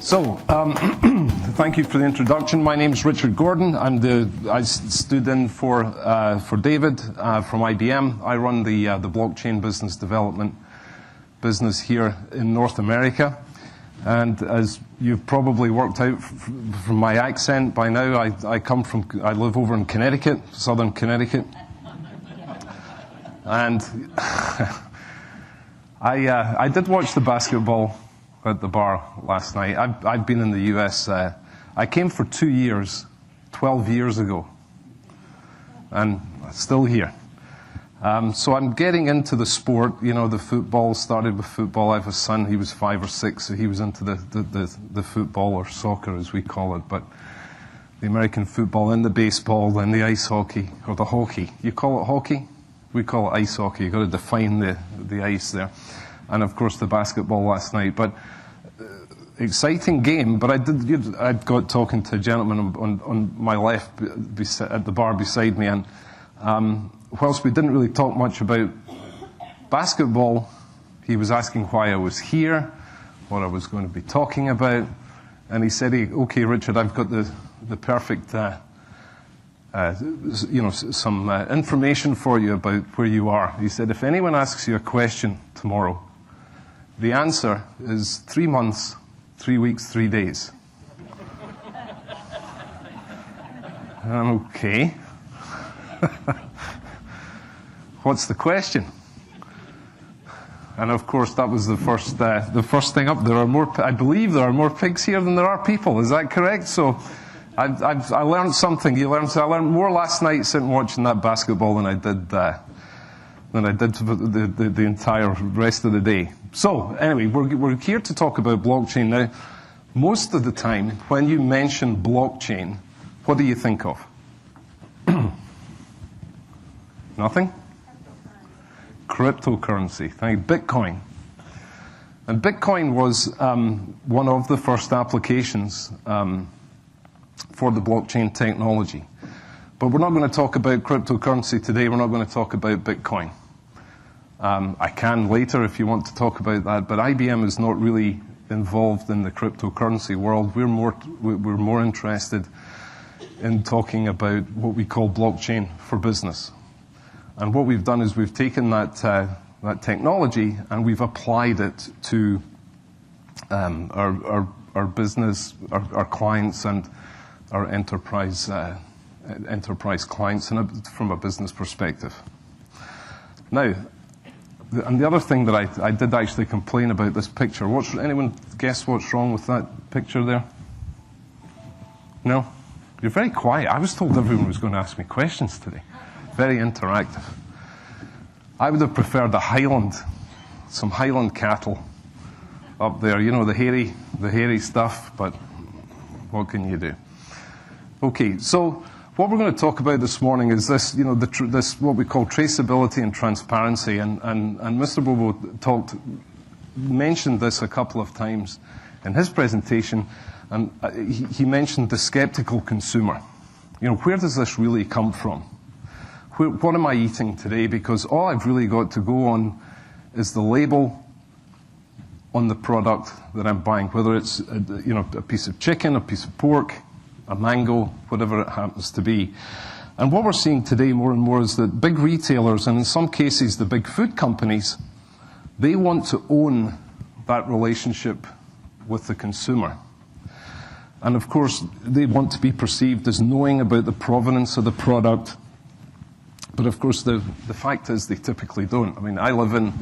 So, thank you for the introduction. My name is Richard Gordon. I stood in for David from IBM. I run the blockchain business development business here in North America. And as you've probably worked out from my accent by now, I live over in Connecticut, southern Connecticut. And I did watch the basketball at the bar last night. I've been in the US. I came for 2 years, 12 years ago, and still here. So I'm getting into the sport. You know, the football, started with football. I have a son, he was 5 or 6, so he was into the football, or soccer as we call it, but the American football, and the baseball, then the ice hockey, or the hockey. You call it hockey? We call it ice hockey. You've got to define the ice there. And of course the basketball last night. But exciting game. But I got talking to a gentleman on my left at the bar beside me, and whilst we didn't really talk much about basketball, he was asking why I was here, what I was going to be talking about, and he said, "Okay, Richard, I've got the perfect some information for you about where you are." He said, "If anyone asks you a question tomorrow, the answer is 3 months, 3 weeks, 3 days." Okay. What's the question? And of course, that was the first thing up. I believe there are more pigs here than there are people. Is that correct? So I learned something. I learned more last night sitting watching that basketball than I did the entire rest of the day. So anyway, we're here to talk about blockchain now. Most of the time, when you mention blockchain, what do you think of? Nothing? Cryptocurrency. Thank you. Bitcoin. And Bitcoin was one of the first applications for the blockchain technology. But we're not going to talk about cryptocurrency today. We're not going to talk about Bitcoin. I can later if you want to talk about that, but IBM is not really involved in the cryptocurrency world. We're more interested in talking about what we call blockchain for business. And what we've done is we've taken that technology and we've applied it to our business, our clients, and our enterprise clients from a business perspective. Now, and the other thing that I did actually complain about this picture. Anyone guess what's wrong with that picture there? No? You're very quiet. I was told everyone was going to ask me questions today. Very interactive. I would have preferred some Highland cattle up there. You know, the hairy stuff, but what can you do? Okay, so what we're going to talk about this morning is this, this what we call traceability and transparency. And Mr. Bobo mentioned this a couple of times in his presentation, and he mentioned the skeptical consumer. You know, where does this really come from? What am I eating today? Because all I've really got to go on is the label on the product that I'm buying, whether it's a piece of chicken, a piece of pork, a mango, whatever it happens to be. And what we're seeing today more and more is that big retailers, and in some cases the big food companies, they want to own that relationship with the consumer. And of course, they want to be perceived as knowing about the provenance of the product. But of course, the fact is they typically don't. I mean, I live in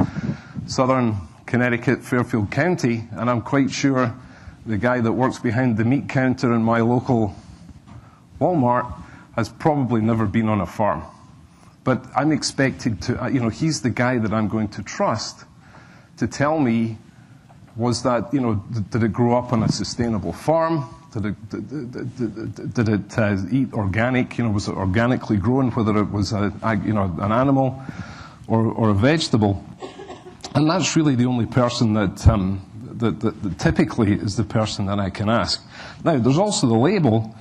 southern Connecticut, Fairfield County, and I'm quite sure the guy that works behind the meat counter in my local Walmart has probably never been on a farm. But I'm expected to, he's the guy that I'm going to trust to tell me, was that, did it grow up on a sustainable farm? Did it eat organic? Was it organically grown, whether it was an animal or a vegetable? And that's really the only person that typically is the person that I can ask. Now, there's also the label,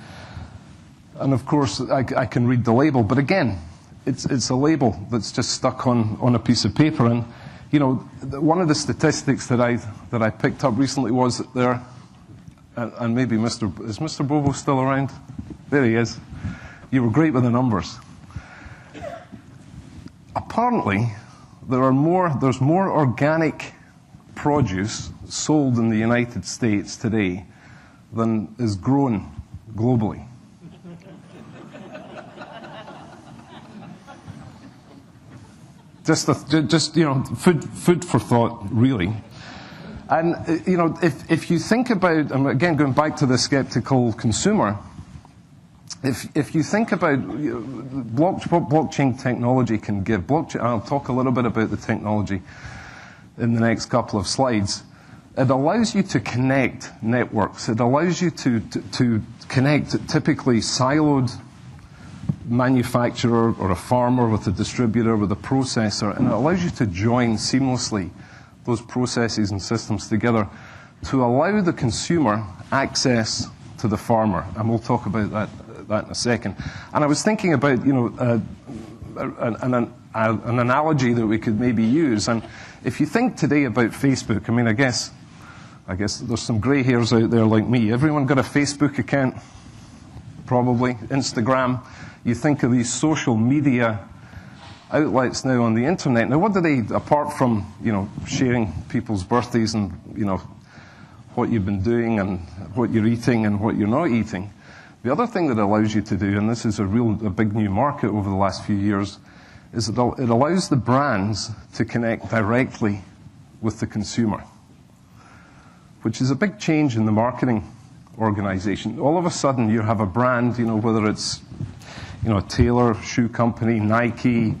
and of course I can read the label, but again, it's a label that's just stuck on a piece of paper. And one of the statistics that I picked up recently was that and maybe is Mr. Bobo still around? There he is. You were great with the numbers. Apparently, there's more organic produce sold in the United States today than is grown globally. Just food for thought, really. And if you think about, and again going back to the skeptical consumer, if you think about what blockchain technology can give, I'll talk a little bit about the technology in the next couple of slides. It allows you to connect networks. It allows you to connect typically siloed manufacturer or a farmer with a distributor with a processor, and it allows you to join seamlessly those processes and systems together to allow the consumer access to the farmer. And we'll talk about that in a second. And I was thinking about an analogy that we could maybe use. And if you think today about Facebook, I mean, I guess there's some grey hairs out there like me. Everyone got a Facebook account? Probably. Instagram. You think of these social media outlets now on the internet. Now, what do they, apart from sharing people's birthdays and what you've been doing and what you're eating and what you're not eating, the other thing that it allows you to do, and this is a big new market over the last few years, is it allows the brands to connect directly with the consumer, which is a big change in the marketing organization. All of a sudden, you have a brand, whether it's a Taylor shoe company, Nike,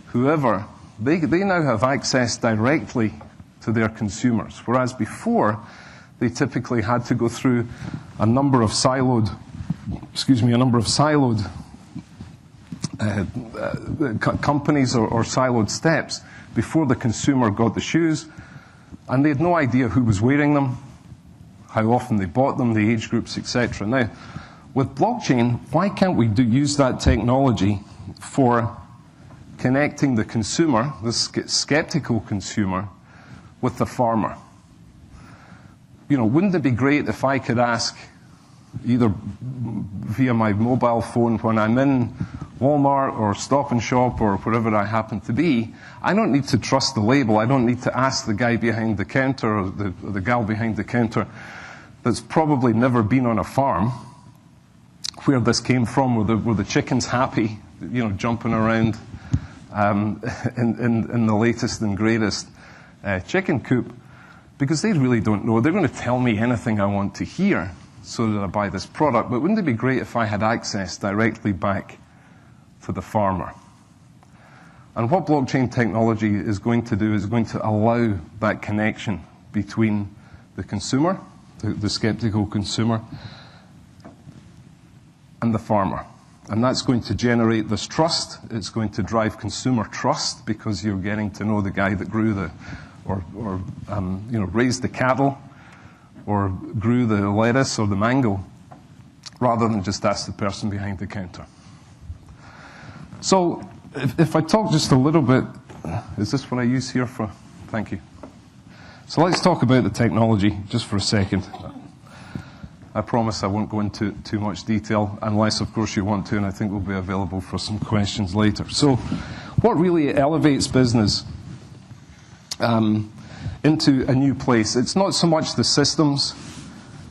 whoever, they now have access directly to their consumers, whereas before they typically had to go through a number of siloed companies or siloed steps before the consumer got the shoes, and they had no idea who was wearing them, how often they bought them, the age groups, etc. Now, with blockchain, why can't we use that technology for connecting the consumer, the skeptical consumer, with the farmer? Wouldn't it be great if I could ask, either via my mobile phone when I'm in Walmart or Stop and Shop or wherever I happen to be, I don't need to trust the label. I don't need to ask the guy behind the counter or the gal behind the counter that's probably never been on a farm where this came from, were the chickens happy, jumping around in the latest and greatest chicken coop, because they really don't know. They're going to tell me anything I want to hear so that I buy this product. But wouldn't it be great if I had access directly back to the farmer? And what blockchain technology is going to do is going to allow that connection between the consumer, the skeptical consumer, and the farmer. And that's going to generate this trust. It's going to drive consumer trust because you're getting to know the guy that grew raised the cattle or grew the lettuce or the mango, rather than just ask the person behind the counter. So if I talk just a little bit, is this what I use here for? Thank you. So let's talk about the technology just for a second. I promise I won't go into too much detail, unless, of course, you want to, and I think we'll be available for some questions later. So what really elevates business into a new place? It's not so much the systems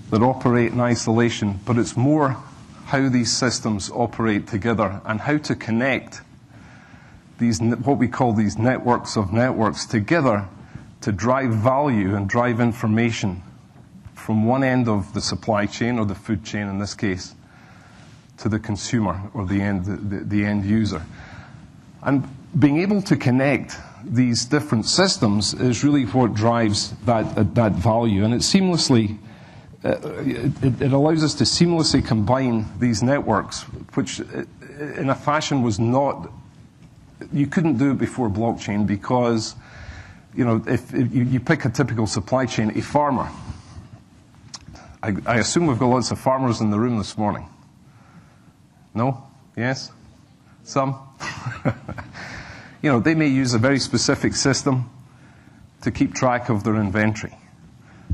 that operate in isolation, but it's more how these systems operate together and how to connect these, what we call these networks of networks, together to drive value and drive information from one end of the supply chain, or the food chain in this case, to the consumer or the end user. And being able to connect these different systems is really what drives that value. And it seamlessly, it allows us to seamlessly combine these networks, which in a fashion was not, you couldn't do it before blockchain, because if you pick a typical supply chain, a farmer, I assume we've got lots of farmers in the room this morning. No? Yes? Some? They may use a very specific system to keep track of their inventory.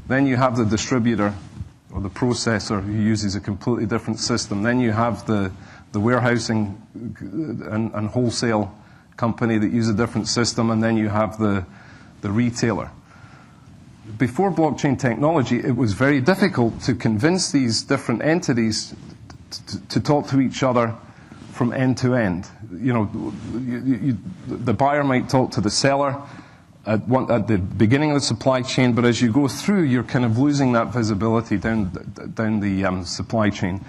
Then you have the distributor or the processor who uses a completely different system. Then you have the warehousing and wholesale company that use a different system, and then you have the retailer. Before blockchain technology, it was very difficult to convince these different entities to talk to each other from end to end. You know, the buyer might talk to the seller at the beginning of the supply chain, but as you go through, you're kind of losing that visibility down the supply chain.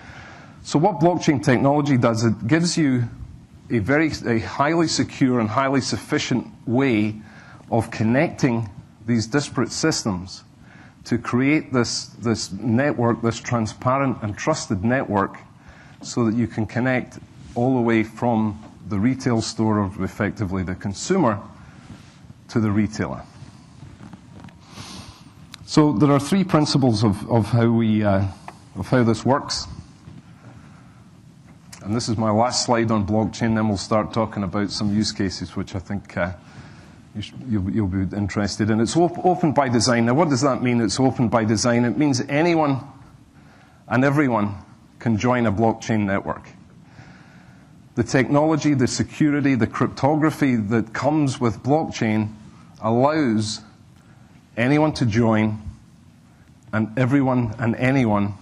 So what blockchain technology does, it gives you a highly secure and highly sufficient way of connecting these disparate systems to create this network, this transparent and trusted network, so that you can connect all the way from the retail store, or effectively the consumer, to the retailer. So there are three principles of how this works. And this is my last slide on blockchain, then we'll start talking about some use cases which I think you'll be interested in. It's open by design. Now, what does that mean, it's open by design? It means anyone and everyone can join a blockchain network. The technology, the security, the cryptography that comes with blockchain allows anyone to join and everyone and anyone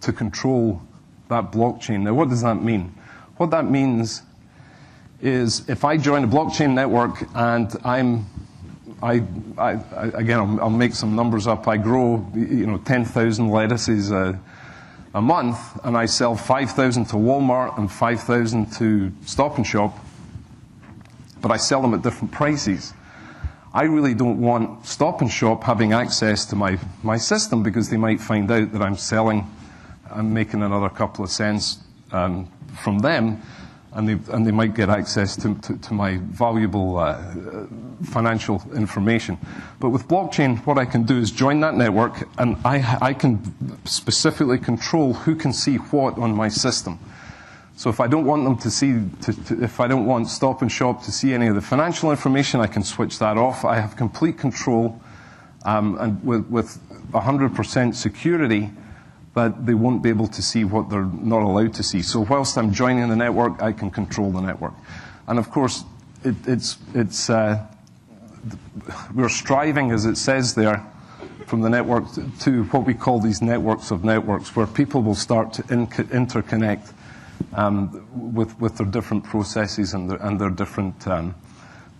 to control that blockchain. Now, what does that mean? What that means is if I join a blockchain network and again, I'll make some numbers up. I grow, 10,000 lettuces a month, and I sell 5,000 to Walmart and 5,000 to Stop and Shop, but I sell them at different prices. I really don't want Stop and Shop having access to my system, because they might find out that I'm making another couple of cents from them, and they might get access to my valuable financial information. But with blockchain, what I can do is join that network, and I can specifically control who can see what on my system. So if I don't want them to see, if I don't want Stop and Shop to see any of the financial information, I can switch that off. I have complete control, and with 100% security, that they won't be able to see what they're not allowed to see. So whilst I'm joining the network, I can control the network. And of course, we're striving, as it says there, from the network to what we call these networks of networks, where people will start to interconnect with their different processes and their different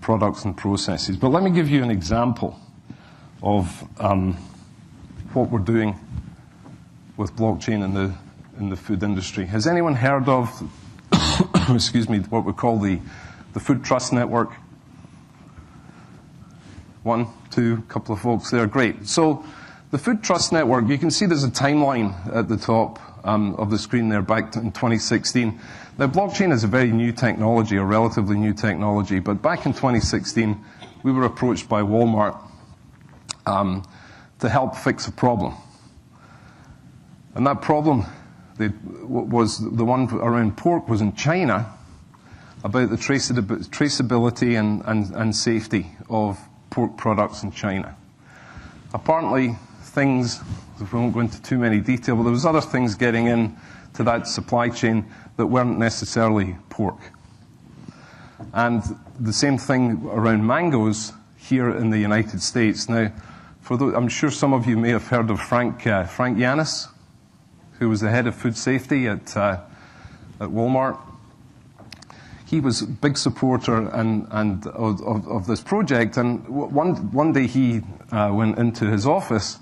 products and processes. But let me give you an example of what we're doing with blockchain in the food industry. Has anyone heard of, excuse me, what we call the Food Trust Network? One, two, couple of folks there. Great. So the Food Trust Network, you can see there's a timeline at the top of the screen there back in 2016. Now, blockchain is a very new technology, a relatively new technology, but back in 2016, we were approached by Walmart to help fix a problem. And that problem was the one around pork, was in China, about the traceability and safety of pork products in China. Apparently, things, we won't go into too many detail, but there was other things getting in to that supply chain that weren't necessarily pork. And the same thing around mangoes here in the United States. Now, I'm sure some of you may have heard of Frank Yanis, who was the head of food safety at Walmart. He was a big supporter of this project, and one day he went into his office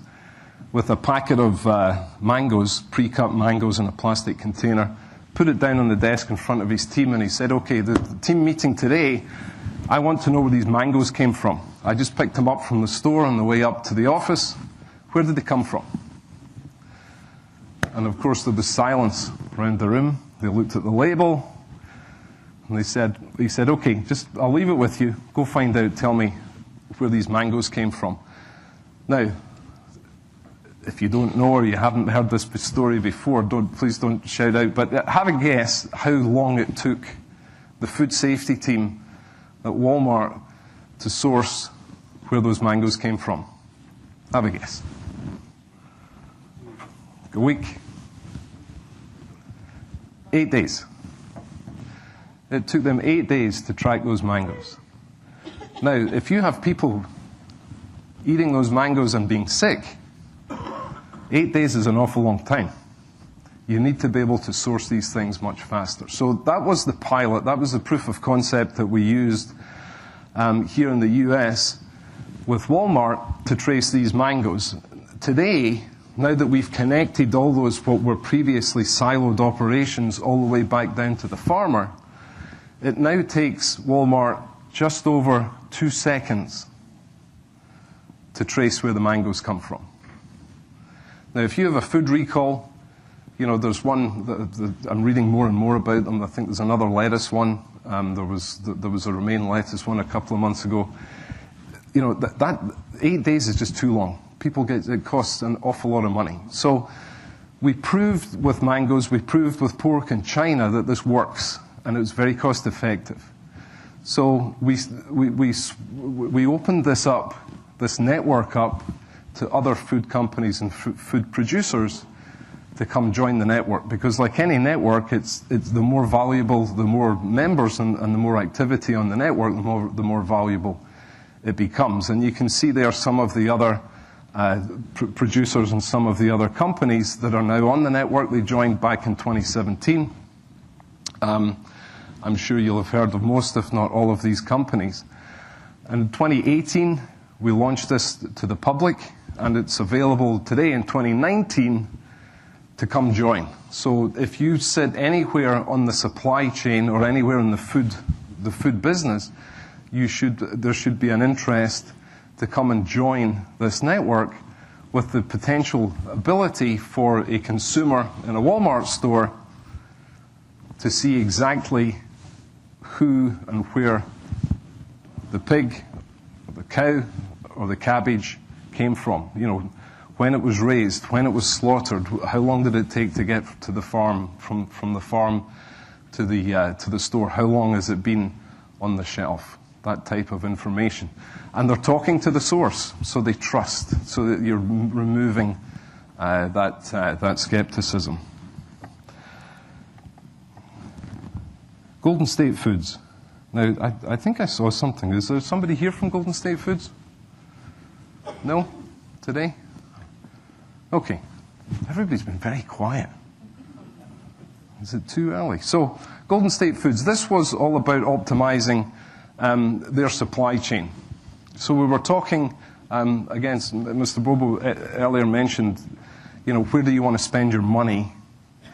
with a packet of mangoes, pre-cut mangoes in a plastic container, put it down on the desk in front of his team, and he said, okay, the team meeting today, I want to know where these mangoes came from. I just picked them up from the store on the way up to the office. Where did they come from? And of course, there was silence around the room. They looked at the label, and he said, okay, I'll leave it with you. Go find out, tell me where these mangoes came from. Now, if you don't know or you haven't heard this story before, please don't shout out, but have a guess how long it took the food safety team at Walmart to source where those mangoes came from. Have a guess. A week. 8 days. It took them 8 days to track those mangoes. Now, if you have people eating those mangoes and being sick, 8 days is an awful long time. You need to be able to source these things much faster. So that was the pilot, that was the proof of concept that we used here in the US with Walmart to trace these mangoes. Today, now that we've connected all those what were previously siloed operations all the way back down to the farmer, it now takes Walmart just over 2 seconds to trace where the mangoes come from. Now, if you have a food recall, you know, there's one that I'm reading more and more about them. I think there's another lettuce one. There was a romaine lettuce one a couple of months ago. You know, that 8 days is just too long. It costs an awful lot of money. So we proved with mangoes, we proved with pork in China that this works, and it was very cost effective. So we opened this up, this network up, to other food companies and food producers to come join the network. Because like any network, it's the more valuable, the more members and the more activity on the network, the more valuable it becomes. And you can see there some of the other producers and some of the other companies that are now on the network. They joined back in 2017. I'm sure you'll have heard of most, if not all, of these companies. And in 2018, we launched this to the public, and it's available today in 2019 to come join. So if you sit anywhere on the supply chain or anywhere in the food business, there should be an interest to come and join this network, with the potential ability for a consumer in a Walmart store to see exactly who and where the pig, or the cow, or the cabbage came from. You know, when it was raised, when it was slaughtered, how long did it take to get to the farm, from the farm to the store? How long has it been on the shelf? That type of information. And they're talking to the source, so they trust, so that you're removing that skepticism. Golden State Foods. Now, I think I saw something. Is there somebody here from Golden State Foods? No? Today? Okay. Everybody's been very quiet. Is it too early? So, Golden State Foods. This was all about optimizing their supply chain. So we were talking, again, Mr. Bobo earlier mentioned, you know, where do you want to spend your money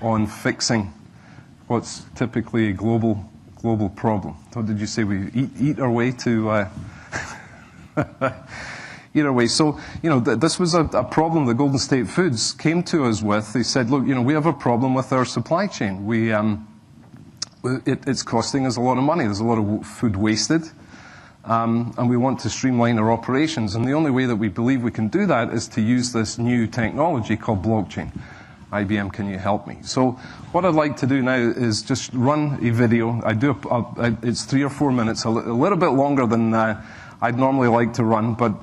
on fixing what's typically a global problem? What did you say? We eat our way to eat our way. So, you know, this was a problem that Golden State Foods came to us with. They said, look, you know, we have a problem with our supply chain. It's costing us a lot of money. There's a lot of food wasted. And we want to streamline our operations. And the only way that we believe we can do that is to use this new technology called blockchain. IBM, can you help me? So what I'd like to do now is just run a video. It's 3 or 4 minutes, a little bit longer than I'd normally like to run, but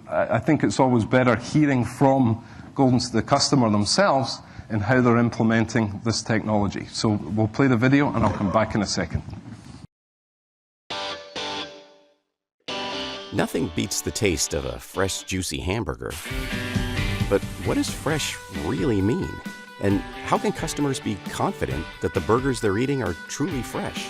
I think it's always better hearing from the customer themselves and how they're implementing this technology. So we'll play the video, and I'll come back in a second. Nothing beats the taste of a fresh, juicy hamburger. But what does fresh really mean? And how can customers be confident that the burgers they're eating are truly fresh?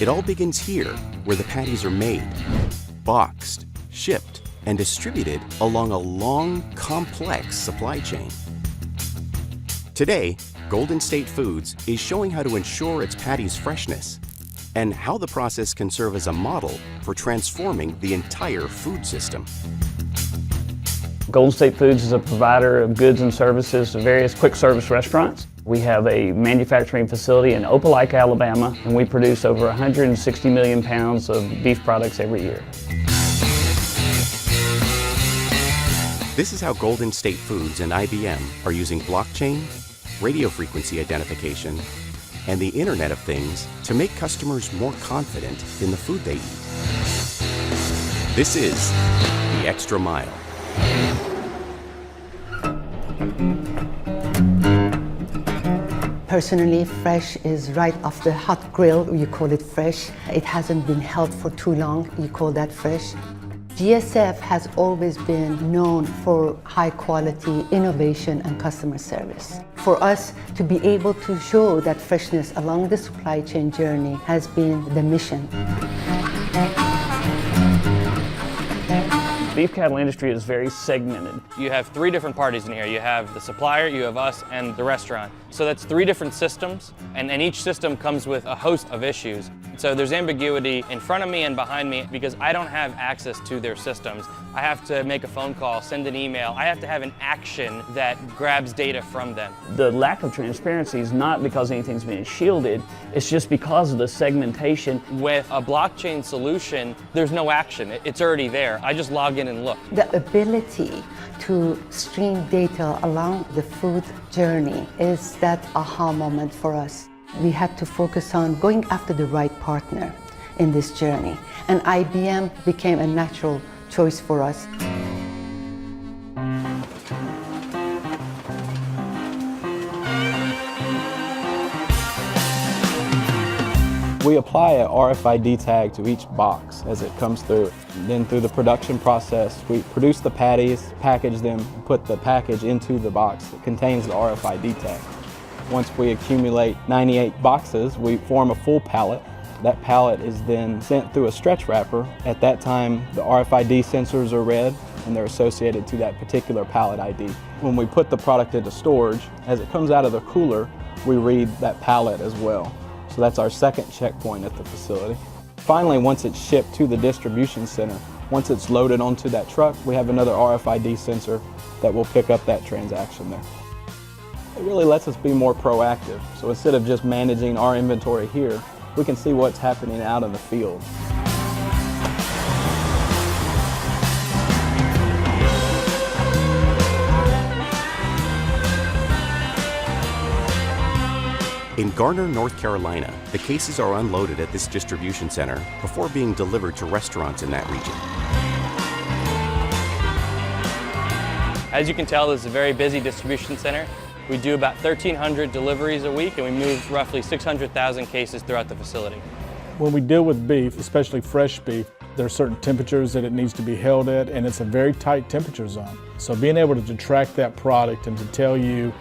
It all begins here, where the patties are made, boxed, shipped, and distributed along a long, complex supply chain. Today, Golden State Foods is showing how to ensure its patties' freshness and how the process can serve as a model for transforming the entire food system. Golden State Foods is a provider of goods and services to various quick service restaurants. We have a manufacturing facility in Opelika, Alabama, and we produce over 160 million pounds of beef products every year. This is how Golden State Foods and IBM are using blockchain, radio frequency identification, and the Internet of Things to make customers more confident in the food they eat. This is The Extra Mile. Personally, fresh is right off the hot grill. You call it fresh. It hasn't been held for too long. You call that fresh. GSF has always been known for high quality, innovation, and customer service. For us to be able to show that freshness along the supply chain journey has been the mission. Beef cattle industry is very segmented. You have three different parties in here. You have the supplier, you have us, and the restaurant. So that's three different systems, and each system comes with a host of issues. So there's ambiguity in front of me and behind me because I don't have access to their systems. I have to make a phone call, send an email. I have to have an action that grabs data from them. The lack of transparency is not because anything's being shielded, it's just because of the segmentation. With a blockchain solution, there's no action. It's already there. I just log in and look. The ability to stream data along the food journey is that aha moment for us. We had to focus on going after the right partner in this journey, and IBM became a natural choice for us. We apply a RFID tag to each box as it comes through. Then through the production process, we produce the patties, package them, and put the package into the box that contains the RFID tag. Once we accumulate 98 boxes, we form a full pallet. That pallet is then sent through a stretch wrapper. At that time, the RFID sensors are read and they're associated to that particular pallet ID. When we put the product into storage, as it comes out of the cooler, we read that pallet as well. So that's our second checkpoint at the facility. Finally, once it's shipped to the distribution center, once it's loaded onto that truck, we have another RFID sensor that will pick up that transaction there. It really lets us be more proactive. So instead of just managing our inventory here, we can see what's happening out in the field. In Garner, North Carolina, the cases are unloaded at this distribution center before being delivered to restaurants in that region. As you can tell, this is a very busy distribution center. We do about 1,300 deliveries a week, and we move roughly 600,000 cases throughout the facility. When we deal with beef, especially fresh beef, there are certain temperatures that it needs to be held at, and it's a very tight temperature zone. So being able to track that product and to tell you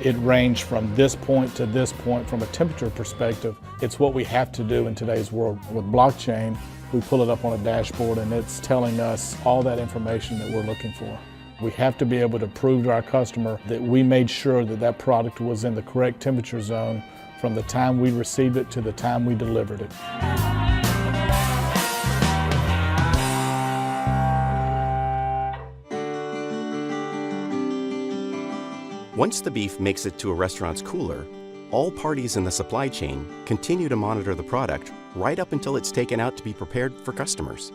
it ranged from this point to this point from a temperature perspective, it's what we have to do in today's world. With blockchain, we pull it up on a dashboard and it's telling us all that information that we're looking for. We have to be able to prove to our customer that we made sure that that product was in the correct temperature zone from the time we received it to the time we delivered it. Once the beef makes it to a restaurant's cooler, all parties in the supply chain continue to monitor the product right up until it's taken out to be prepared for customers.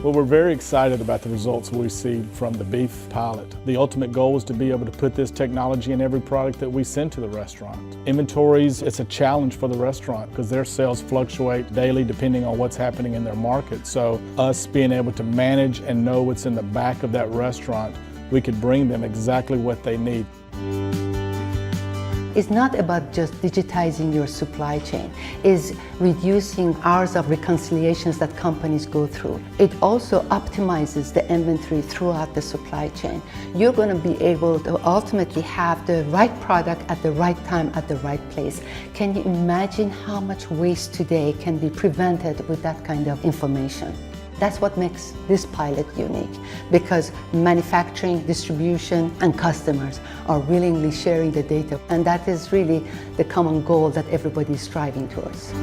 Well, we're very excited about the results we see from the beef pilot. The ultimate goal is to be able to put this technology in every product that we send to the restaurant. Inventories, it's a challenge for the restaurant because their sales fluctuate daily depending on what's happening in their market. So us being able to manage and know what's in the back of that restaurant, we could bring them exactly what they need. It's not about just digitizing your supply chain. It's reducing hours of reconciliations that companies go through. It also optimizes the inventory throughout the supply chain. You're going to be able to ultimately have the right product at the right time at the right place. Can you imagine how much waste today can be prevented with that kind of information? That's what makes this pilot unique, because manufacturing, distribution, and customers are willingly sharing the data, and that is really the common goal that everybody is striving towards.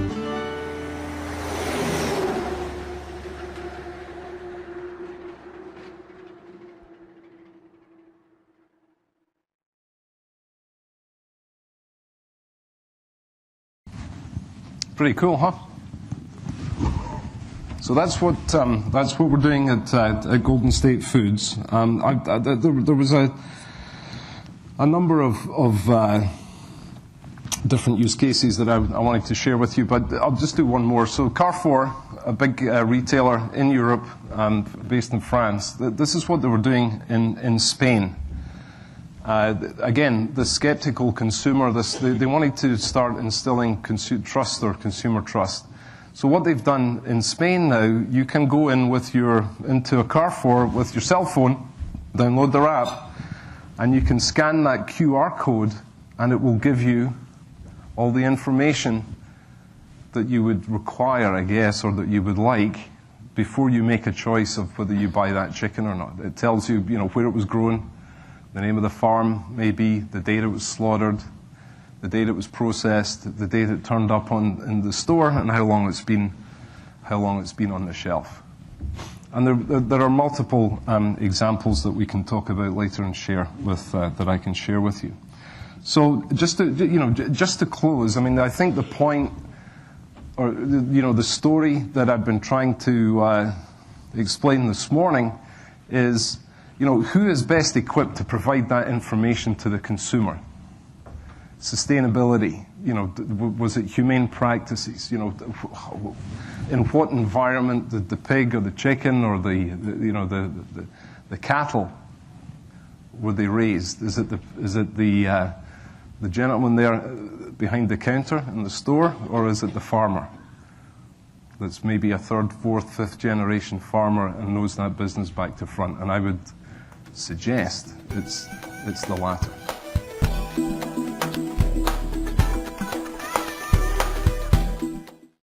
Pretty cool, huh? So that's what we're doing at Golden State Foods. There was a number of different use cases that I wanted to share with you, but I'll just do one more. So Carrefour a big retailer in Europe, based in France. This is what they were doing in Spain. Again, the skeptical consumer, they wanted to start instilling trust or consumer trust. So what they've done in Spain now, you can go into a Carrefour with your cell phone, download their app, and you can scan that QR code, and it will give you all the information that you would require, I guess, or that you would like before you make a choice of whether you buy that chicken or not. It tells you, where it was grown, the name of the farm, maybe the date it was slaughtered, the date it was processed, the date it turned up in the store, and how long it's been on the shelf. And there are multiple examples that we can talk about later and share that I can share with you. So just to close, I think the point, or the story that I've been trying to explain this morning is, who is best equipped to provide that information to the consumer? Sustainability, was it humane practices? In what environment did the pig or the chicken or the cattle were they raised? Is it the gentleman there behind the counter in the store, or is it the farmer that's maybe a third, fourth, fifth generation farmer and knows that business back to front? And I would suggest it's the latter.